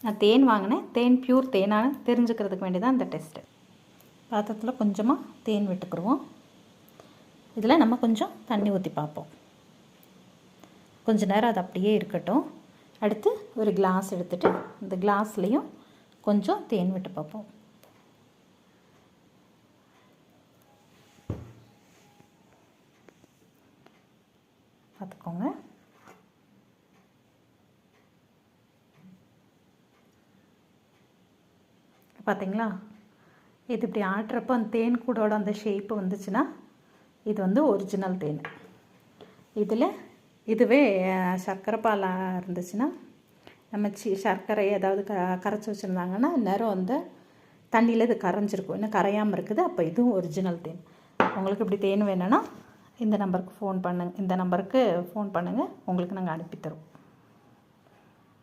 நான் தேன் வாங்கினேன். தேன் பியூர் தேனானு தெரிஞ்சுக்கிறதுக்கு வேண்டி தான் இந்த டெஸ்ட்டு. பாத்திரத்தில் கொஞ்சமாக தேன் விட்டுக்குருவோம். இதில் நம்ம கொஞ்சம் தண்ணி ஊற்றி பார்ப்போம். கொஞ்ச நேரம் அது அப்படியே இருக்கட்டும். அடுத்து ஒரு கிளாஸ் எடுத்துகிட்டு இந்த கிளாஸ்லேயும் கொஞ்சம் தேன் விட்டு பார்ப்போம். பார்த்துக்கோங்க. பார்த்தீங்களா, இது இப்படி ஆட்டுறப்போ அந்த தேன் கூடோட அந்த ஷேப்பு வந்துச்சுன்னா இது வந்து ஒரிஜினல் தேன். இதுவே சர்க்கரை பாலாக இருந்துச்சுன்னா நம்ம சர்க்கரை ஏதாவது கரைச்சி வச்சுருந்தாங்கன்னா இந்நேரம் வந்து தண்ணியில் இது கரைஞ்சிருக்கும். இன்னும் கரையாமல் இருக்குது. அப்போ இதுவும் ஒரிஜினல் தேன். உங்களுக்கு இப்படி தேன் வேணும்னா இந்த நம்பருக்கு ஃபோன் பண்ணுங்கள். உங்களுக்கு நாங்கள் அனுப்பித்தரோம்.